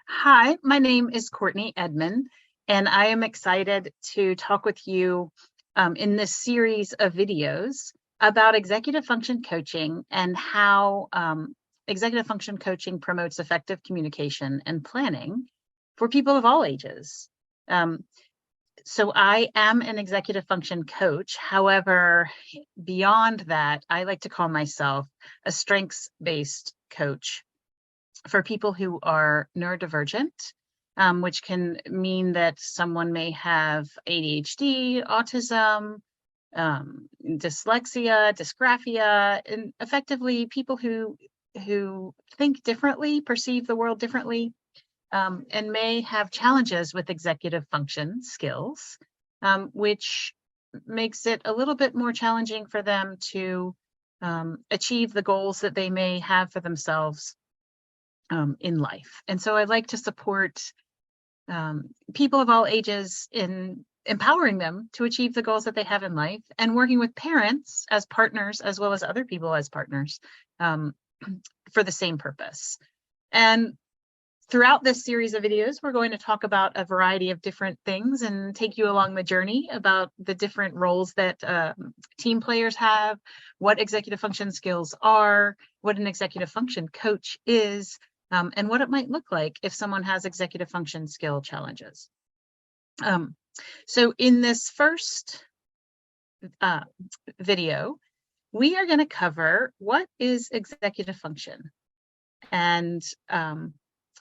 Hi, my name is Courtney Edman, and I am excited to talk with you in this series of videos about executive function coaching and how executive function coaching promotes effective communication and planning for people of all ages. So I am an executive function coach. However, beyond that, I like to call myself a strengths-based coach for people who are neurodivergent, which can mean that someone may have ADHD, autism, dyslexia, dysgraphia, and effectively people who think differently, perceive the world differently, and may have challenges with executive function skills, which makes it a little bit more challenging for them to achieve the goals that they may have for themselves in life. And so I like to support people of all ages in empowering them to achieve the goals that they have in life, and working with parents as partners as well as other people as partners for the same purpose. And throughout this series of videos, we're going to talk about a variety of different things and take you along the journey about the different roles that team players have, what executive function skills are, what an executive function coach is, and what it might look like if someone has executive function skill challenges. So in this first video, we are going to cover what is executive function. And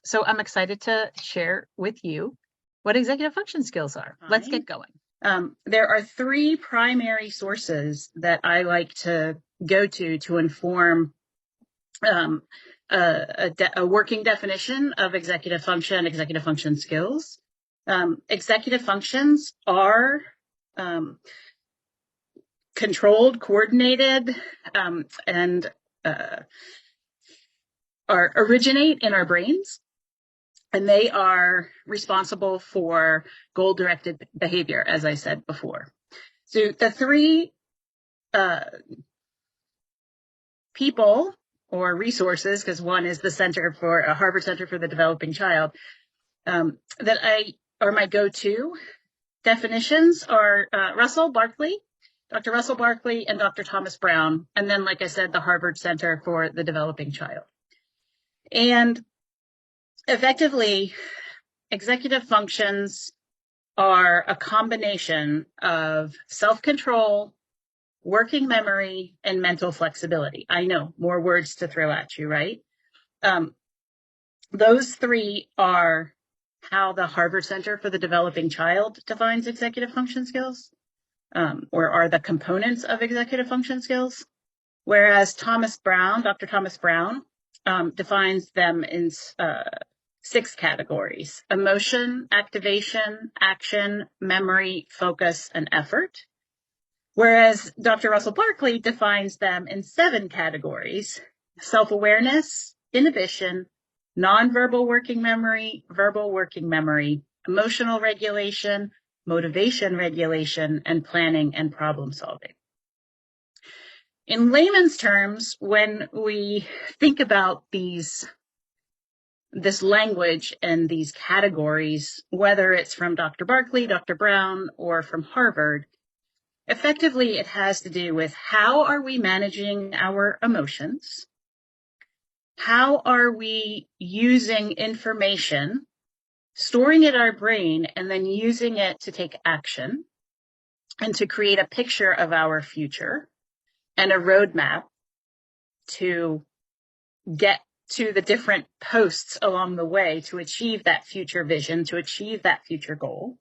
so I'm excited to share with you what executive function skills are. Let's get going. There are three primary sources that I like to go to inform a working definition of executive function skills. Executive functions are controlled, coordinated, and originate in our brains, and they are responsible for goal-directed behavior, as I said before. So the three people or resources, because one is the Center for Harvard Center for the Developing Child, that are my go-to definitions are Dr. Russell Barkley, and Dr. Thomas Brown, and then, like I said, the Harvard Center for the Developing Child. And effectively, executive functions are a combination of self-control, working memory, and mental flexibility. I know, more words to throw at you, right? Those three are how the Harvard Center for the Developing Child defines executive function skills, or are the components of executive function skills. Whereas Dr. Thomas Brown, defines them in 6 categories: emotion, activation, action, memory, focus, and effort. Whereas Dr. Russell Barkley defines them in 7 categories: self-awareness, inhibition, nonverbal working memory, verbal working memory, emotional regulation, motivation regulation, and planning and problem solving. In layman's terms, when we think about this language and these categories, whether it's from Dr. Barkley, Dr. Brown, or from Harvard, effectively it has to do with how are we managing our emotions? How are we using information, storing it in our brain, and then using it to take action and to create a picture of our future and a roadmap to get to the different posts along the way to achieve that future vision, to achieve that future goal.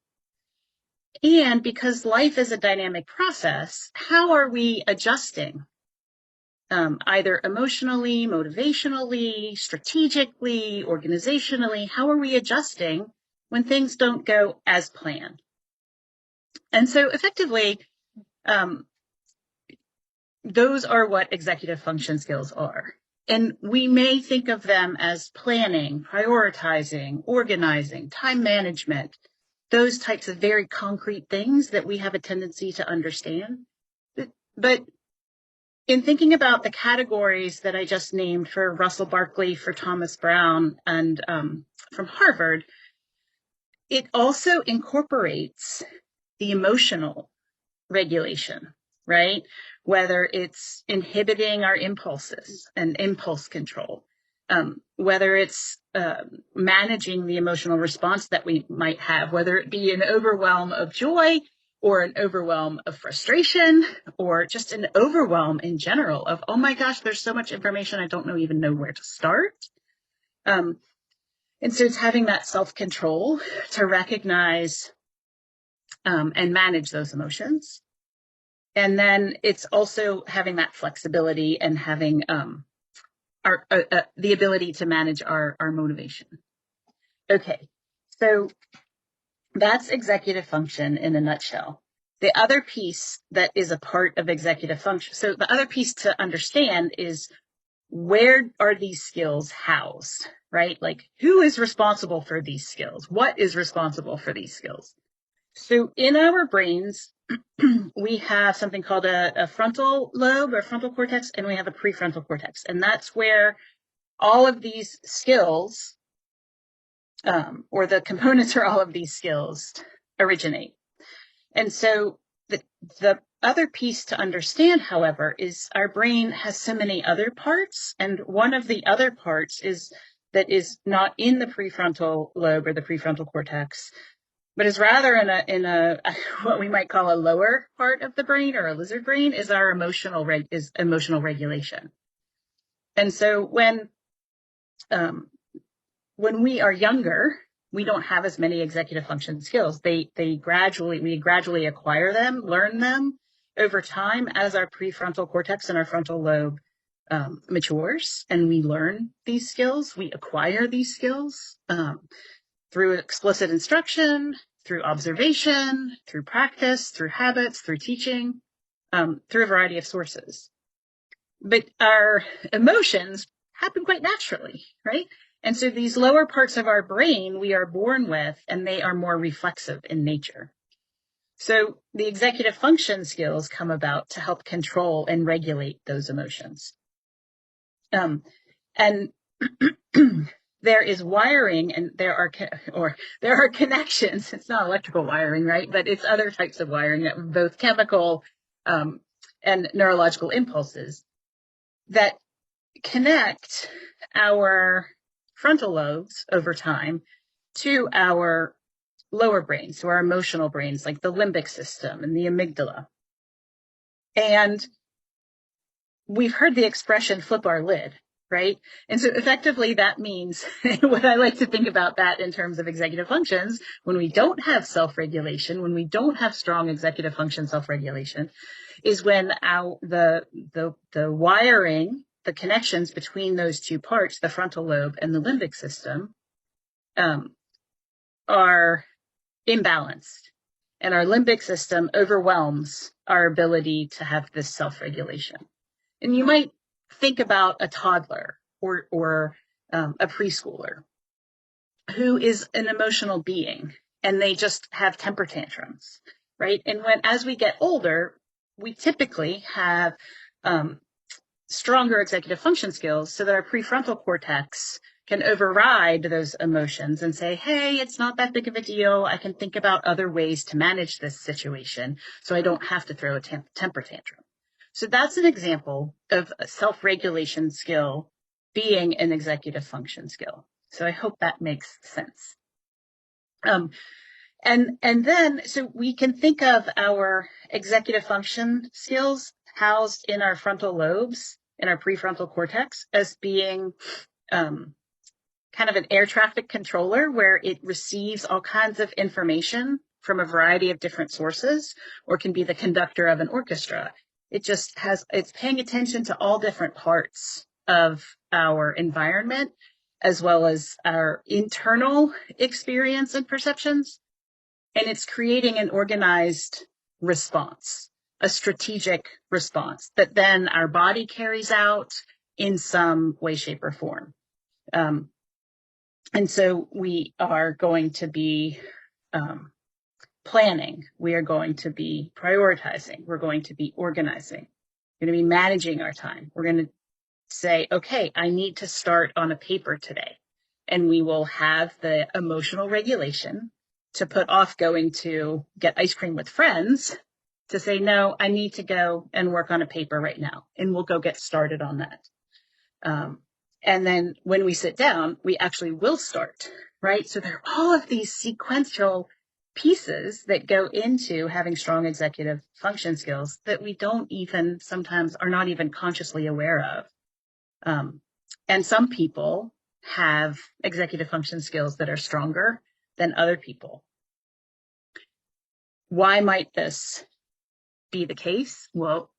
And because life is a dynamic process, how are we adjusting? Either emotionally, motivationally, strategically, organizationally, how are we adjusting when things don't go as planned? And so effectively, those are what executive function skills are. And we may think of them as planning, prioritizing, organizing, time management, those types of very concrete things that we have a tendency to understand. But in thinking about the categories that I just named for Russell Barkley, for Thomas Brown, and from Harvard, it also incorporates the emotional regulation, right? Whether it's inhibiting our impulses and impulse control, whether it's managing the emotional response that we might have, whether it be an overwhelm of joy or an overwhelm of frustration or just an overwhelm in general of, oh my gosh, there's so much information, I don't even know where to start. And so it's having that self-control to recognize and manage those emotions. And then it's also having that flexibility and having the ability to manage our motivation. Okay, so that's executive function in a nutshell. The other piece that is a part of executive function, so the other piece to understand is, where are these skills housed, right? Like, who is responsible for these skills? What is responsible for these skills? So in our brains, we have something called a frontal lobe or frontal cortex, and we have a prefrontal cortex. And that's where all of these skills, or the components for all of these skills, originate. And so the other piece to understand, however, is our brain has so many other parts. And one of the other parts that is not in the prefrontal lobe or the prefrontal cortex, but is rather in a what we might call a lower part of the brain, or a lizard brain, is our emotional regulation. And so when we are younger, we don't have as many executive function skills. We gradually acquire them, learn them over time as our prefrontal cortex and our frontal lobe matures, and we learn these skills. We acquire these skills through explicit instruction, through observation, through practice, through habits, through teaching, through a variety of sources. But our emotions happen quite naturally, right? And so these lower parts of our brain we are born with, and they are more reflexive in nature. So the executive function skills come about to help control and regulate those emotions. And there is wiring, and there are connections. It's not electrical wiring, right? But it's other types of wiring, both chemical and neurological impulses, that connect our frontal lobes over time to our lower brains, to our emotional brains, like the limbic system and the amygdala. And we've heard the expression flip our lid, right? And so effectively that means, what I like to think about that in terms of executive functions, when we don't have self-regulation, when we don't have strong executive function self-regulation, is when the wiring, the connections between those two parts, the frontal lobe and the limbic system, are imbalanced. And our limbic system overwhelms our ability to have this self-regulation. And you might think about a toddler or a preschooler who is an emotional being, and they just have temper tantrums, right? And as we get older, we typically have stronger executive function skills so that our prefrontal cortex can override those emotions and say, hey, it's not that big of a deal. I can think about other ways to manage this situation so I don't have to throw a temper tantrum. So that's an example of a self-regulation skill being an executive function skill. So I hope that makes sense. And then, so we can think of our executive function skills housed in our frontal lobes, in our prefrontal cortex, as being kind of an air traffic controller, where it receives all kinds of information from a variety of different sources, or can be the conductor of an orchestra. It's paying attention to all different parts of our environment, as well as our internal experience and perceptions. And it's creating an organized response, a strategic response that then our body carries out in some way, shape, or form. And so we are going to be planning, we are going to be prioritizing, we're going to be organizing. going to be managing our time. We're going to say, okay, I need to start on a paper today. And we will have the emotional regulation to put off going to get ice cream with friends to say, no, I need to go and work on a paper right now. And we'll go get started on that. And then when we sit down, we actually will start, right? So there are all of these sequential pieces that go into having strong executive function skills that we don't even sometimes are not even consciously aware of. And some people have executive function skills that are stronger than other people. Why might this be the case? Well,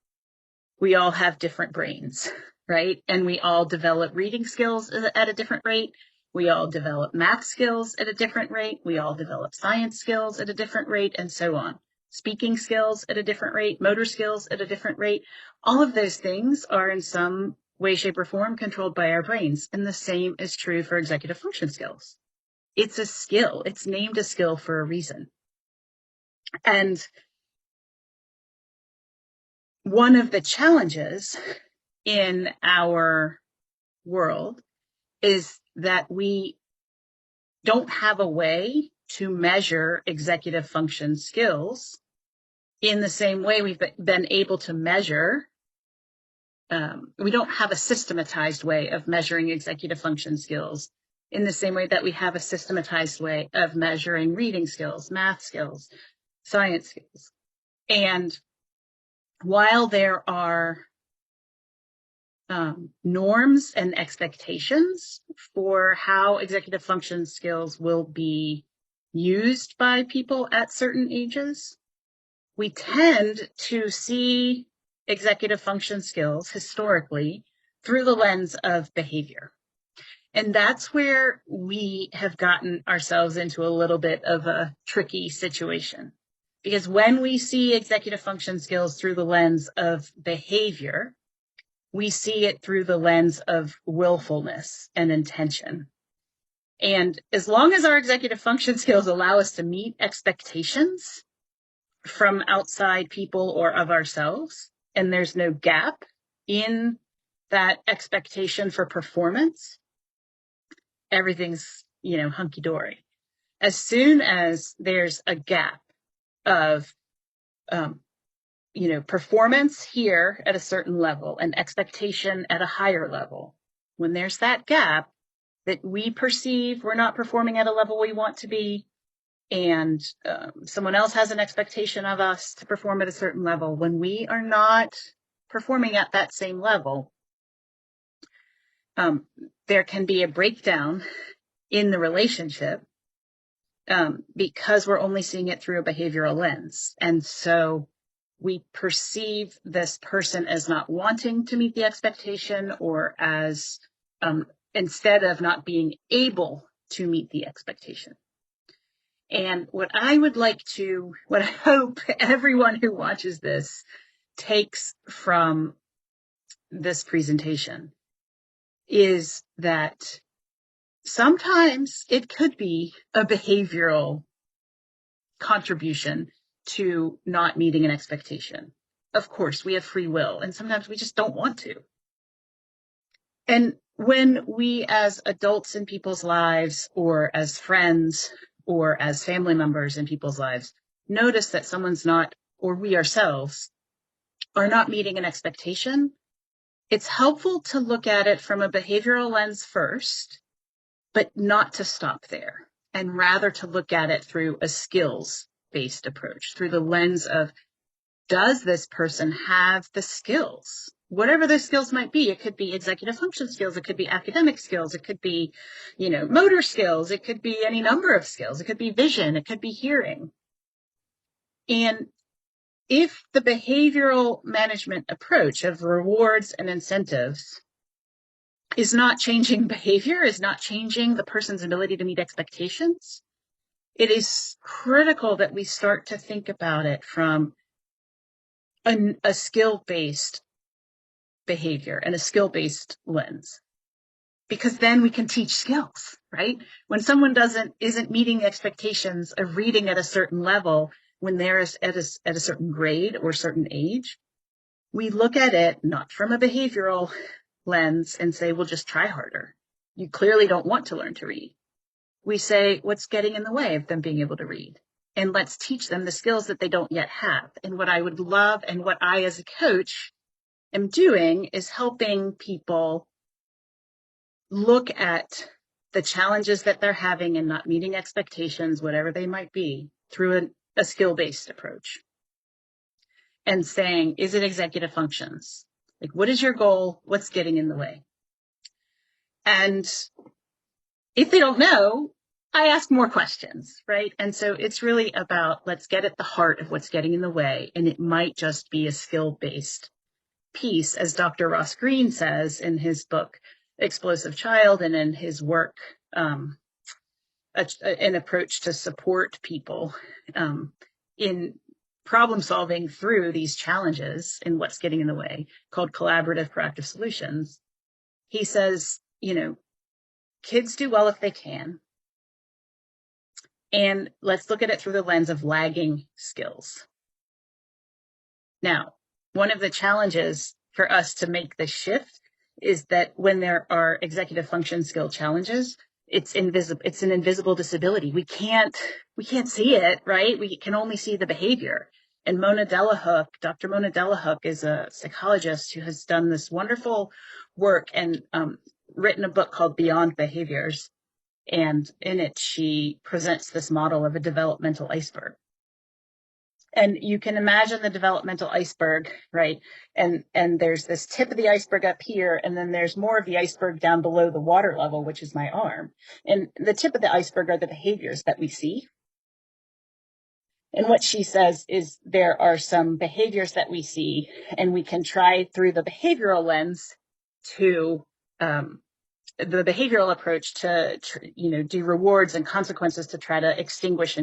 we all have different brains, right? And we all develop reading skills at a different rate. We all develop math skills at a different rate. We all develop science skills at a different rate, and so on. Speaking skills at a different rate, motor skills at a different rate. All of those things are in some way, shape, or form controlled by our brains. And the same is true for executive function skills. It's a skill. It's named a skill for a reason. And one of the challenges in our world is that we don't have a way to measure executive function skills in the same way we've been able to measure. We don't have a systematized way of measuring executive function skills in the same way that we have a systematized way of measuring reading skills, math skills, science skills. And while there are norms and expectations for how executive function skills will be used by people at certain ages, we tend to see executive function skills historically through the lens of behavior. And that's where we have gotten ourselves into a little bit of a tricky situation. Because when we see executive function skills through the lens of behavior, we see it through the lens of willfulness and intention. And as long as our executive function skills allow us to meet expectations from outside people or of ourselves, and there's no gap in that expectation for performance, everything's, hunky-dory. As soon as there's a gap of, performance here at a certain level and expectation at a higher level, when there's that gap that we perceive we're not performing at a level we want to be, and someone else has an expectation of us to perform at a certain level, when we are not performing at that same level, there can be a breakdown in the relationship because we're only seeing it through a behavioral lens. And so we perceive this person as not wanting to meet the expectation, or as instead of not being able to meet the expectation. And what I hope everyone who watches this takes from this presentation is that sometimes it could be a behavioral contribution to not meeting an expectation. Of course, we have free will, and sometimes we just don't want to. And when we as adults in people's lives, or as friends, or as family members in people's lives, notice that someone's not, or we ourselves are not meeting an expectation, it's helpful to look at it from a behavioral lens first, but not to stop there, and rather to look at it through a skills-based approach, through the lens of, does this person have the skills? Whatever those skills might be. It could be executive function skills. It could be academic skills. It could be, motor skills. It could be any number of skills. It could be vision. It could be hearing. And if the behavioral management approach of rewards and incentives is not changing behavior, is not changing the person's ability to meet expectations, it is critical that we start to think about it from a skill-based behavior and a skill-based lens, because then we can teach skills, right? When someone isn't meeting the expectations of reading at a certain level when they're at a certain grade or certain age, we look at it not from a behavioral lens and say, well, just try harder. You clearly don't want to learn to read. We say, what's getting in the way of them being able to read? And let's teach them the skills that they don't yet have. And what I would love, and what I as a coach am doing, is helping people look at the challenges that they're having and not meeting expectations, whatever they might be, through a skill-based approach. And saying, is it executive functions? Like, what is your goal? What's getting in the way? And if they don't know, I ask more questions, right? And so it's really about, let's get at the heart of what's getting in the way. And it might just be a skill-based piece, as Dr. Ross Greene says in his book, Explosive Child, and in his work, an approach to support people in problem solving through these challenges and what's getting in the way, called collaborative proactive solutions. He says, kids do well if they can. And let's look at it through the lens of lagging skills. Now, one of the challenges for us to make the shift is that when there are executive function skill challenges, it's invisible. It's an invisible disability. We can't see it, right? We can only see the behavior. And Dr. Mona Delahook is a psychologist who has done this wonderful work and written a book called Beyond Behaviors. And in it, she presents this model of a developmental iceberg. And you can imagine the developmental iceberg, right? And there's this tip of the iceberg up here, and then there's more of the iceberg down below the water level, which is my arm. And the tip of the iceberg are the behaviors that we see. And what she says is there are some behaviors that we see, and we can try through the behavioral lens to the behavioral approach to do rewards and consequences to try to extinguish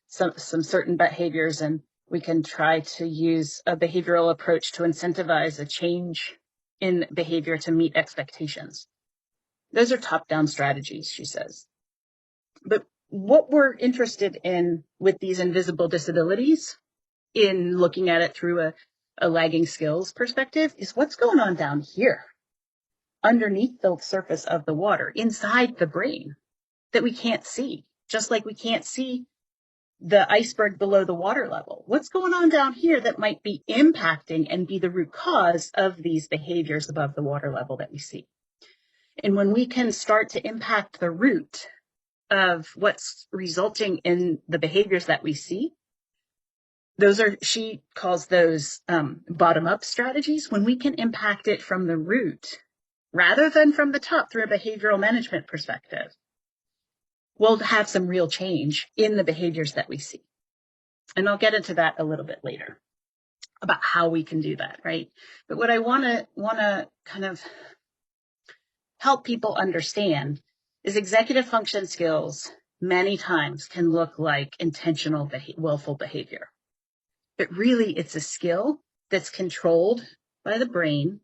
some certain behaviors, and we can try to use a behavioral approach to incentivize a change in behavior to meet expectations. Those are top-down strategies, she says. But what we're interested in with these invisible disabilities, in looking at it through a lagging skills perspective, is what's going on down here, underneath the surface of the water, inside the brain, that we can't see, just like we can't see the iceberg below the water level. What's going on down here that might be impacting and be the root cause of these behaviors above the water level that we see? And when we can start to impact the root of what's resulting in the behaviors that we see, she calls those bottom-up strategies. When we can impact it from the root, rather than from the top through a behavioral management perspective, we'll have some real change in the behaviors that we see. And I'll get into that a little bit later about how we can do that, right? But what I want to kind of help people understand is executive function skills many times can look like intentional, willful behavior. But really, it's a skill that's controlled by the brain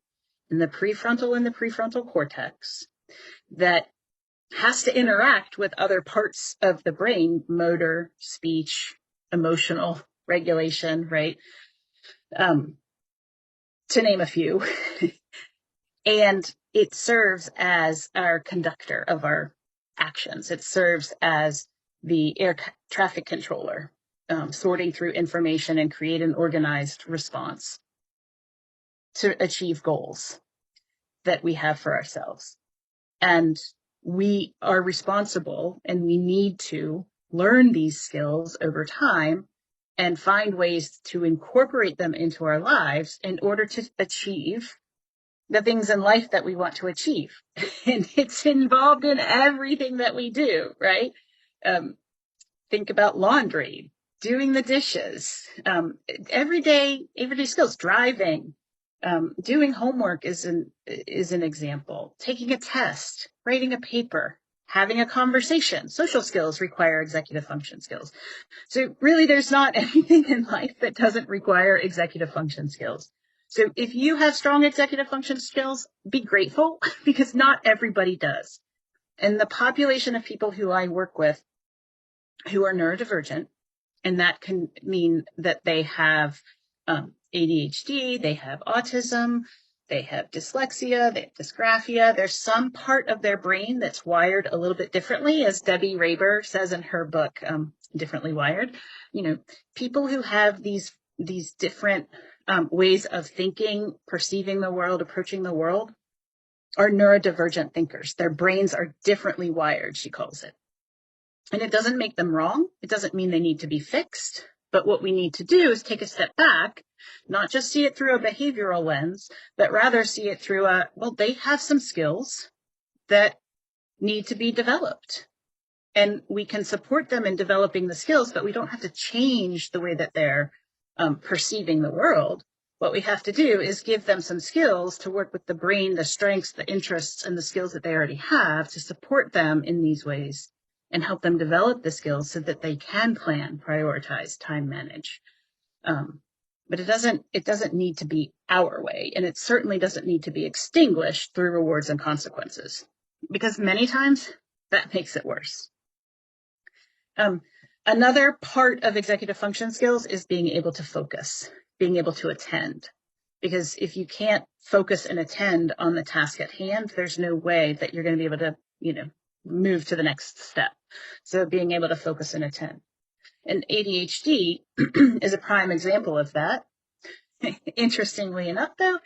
in the prefrontal and the prefrontal cortex that has to interact with other parts of the brain, motor, speech, emotional regulation, right? To name a few. And it serves as our conductor of our actions. It serves as the air traffic controller, sorting through information and create an organized response to achieve goals that we have for ourselves. And we are responsible, and we need to learn these skills over time and find ways to incorporate them into our lives in order to achieve the things in life that we want to achieve. And it's involved in everything that we do, right? Think about laundry, doing the dishes, everyday skills, driving, doing homework is an example, taking a test, writing a paper, having a conversation. Social skills require executive function skills. So really, there's not anything in life that doesn't require executive function skills. So if you have strong executive function skills, be grateful, because not everybody does. And the population of people who I work with who are neurodivergent, and that can mean that they have ADHD, they have autism, they have dyslexia, they have dysgraphia. There's some part of their brain that's wired a little bit differently, as Debbie Raber says in her book, Differently Wired. People who have these different ways of thinking, perceiving the world, approaching the world, are neurodivergent thinkers. Their brains are differently wired, she calls it. And it doesn't make them wrong. It doesn't mean they need to be fixed. But what we need to do is take a step back, not just see it through a behavioral lens, but rather see it through they have some skills that need to be developed. And we can support them in developing the skills, but we don't have to change the way that they're perceiving the world. What we have to do is give them some skills to work with the brain, the strengths, the interests, and the skills that they already have to support them in these ways and help them develop the skills so that they can plan, prioritize, time manage. But it doesn't need to be our way, and it certainly doesn't need to be extinguished through rewards and consequences, because many times that makes it worse. Another part of executive function skills is being able to focus, being able to attend. Because if you can't focus and attend on the task at hand, there's no way that you're going to be able to, move to the next step. So being able to focus and attend. And ADHD is a prime example of that. Interestingly enough, though,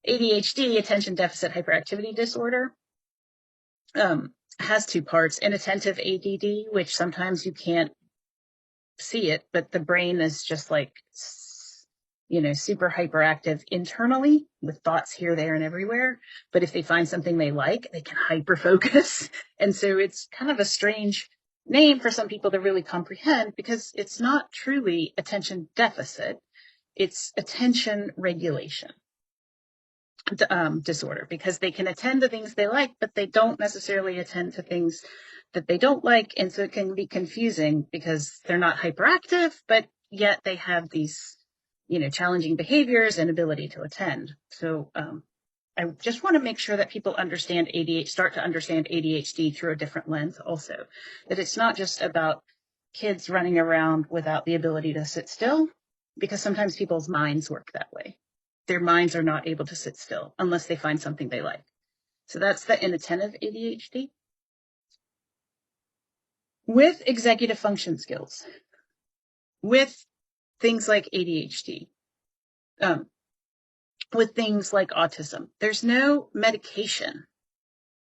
ADHD, attention deficit hyperactivity disorder, has two parts: inattentive ADD, which sometimes you can't see it, but the brain is just like, super hyperactive internally with thoughts here, there, and everywhere. But if they find something they like, they can hyper focus. And so it's kind of a strange name for some people to really comprehend, because it's not truly attention deficit. It's attention regulation disorder, because they can attend to things they like, but they don't necessarily attend to things that they don't like. And so it can be confusing because they're not hyperactive, but yet they have these, challenging behaviors and ability to attend. So I just want to make sure that people start to understand ADHD through a different lens also, that it's not just about kids running around without the ability to sit still, because sometimes people's minds work that way. Their minds are not able to sit still unless they find something they like. So that's the inattentive ADHD. With executive function skills, with things like ADHD, with things like autism, there's no medication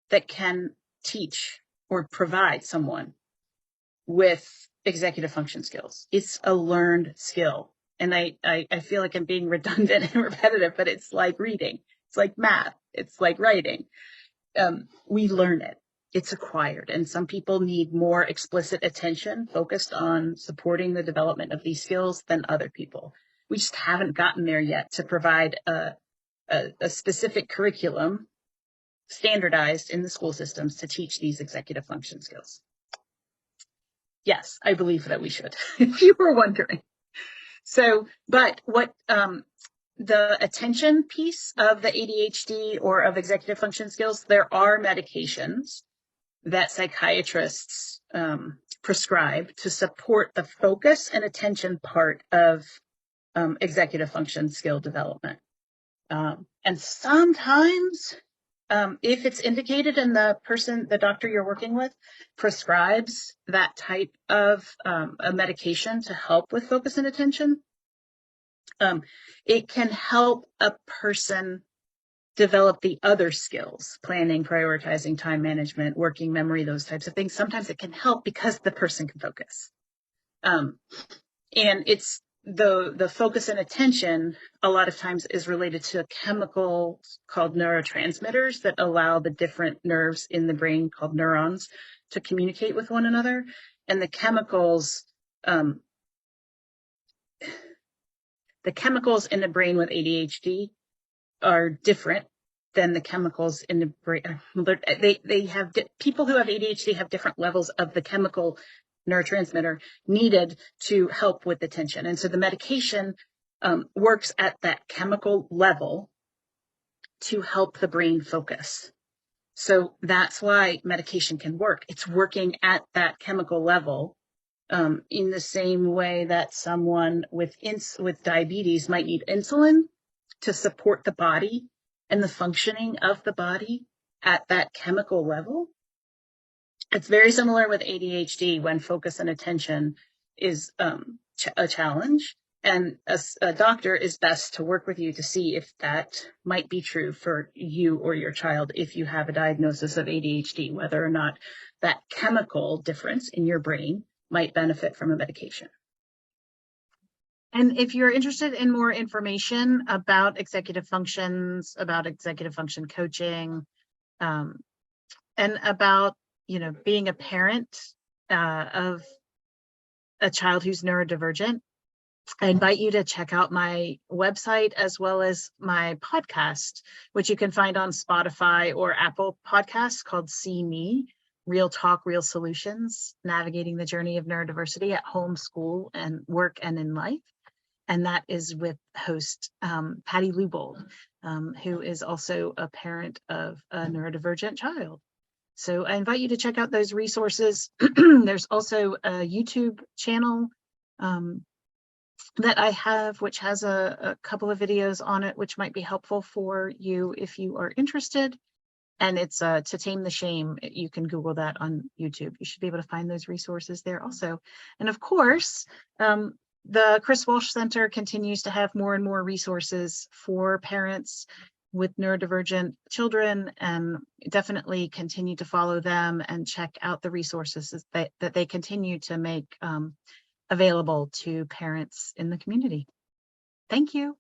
that can teach or provide someone with executive function skills. It's a learned skill. And I feel like I'm being redundant and repetitive, but it's like reading. It's like math. It's like writing. We learn it. It's acquired. And some people need more explicit attention focused on supporting the development of these skills than other people. We just haven't gotten there yet to provide a specific curriculum standardized in the school systems to teach these executive function skills. Yes, I believe that we should, if you were wondering. So, but what the attention piece of the ADHD or of executive function skills, there are medications that psychiatrists prescribe to support the focus and attention part of executive function skill development. And sometimes, if it's indicated and the doctor you're working with prescribes that type of a medication to help with focus and attention, it can help a person develop the other skills: planning, prioritizing, time management, working memory, those types of things. Sometimes it can help because the person can focus. And it's the focus and attention a lot of times is related to a chemical called neurotransmitters that allow the different nerves in the brain, called neurons, to communicate with one another. And the chemicals in the brain with ADHD are different than the chemicals in the brain. They have people who have ADHD have different levels of the chemical neurotransmitter needed to help with attention. And so the medication works at that chemical level to help the brain focus. So that's why medication can work. It's working at that chemical level in the same way that someone with diabetes might need insulin to support the body and the functioning of the body at that chemical level. It's very similar with ADHD when focus and attention is a challenge. And a doctor is best to work with you to see if that might be true for you or your child if you have a diagnosis of ADHD, whether or not that chemical difference in your brain might benefit from a medication. And if you're interested in more information about executive functions, about executive function coaching, and about, being a parent of a child who's neurodivergent, I invite you to check out my website as well as my podcast, which you can find on Spotify or Apple Podcasts, called See Me, Real Talk, Real Solutions, Navigating the Journey of Neurodiversity at Home, School, and Work and in Life. And that is with host Patty Lubold, who is also a parent of a neurodivergent child. So I invite you to check out those resources. There's also a YouTube channel that I have, which has a couple of videos on it, which might be helpful for you if you are interested. And it's To Tame the Shame. You can Google that on YouTube. You should be able to find those resources there also. And of course, the Chris Walsh Center continues to have more and more resources for parents with neurodivergent children, and definitely continue to follow them and check out the resources that they continue to make available to parents in the community. Thank you.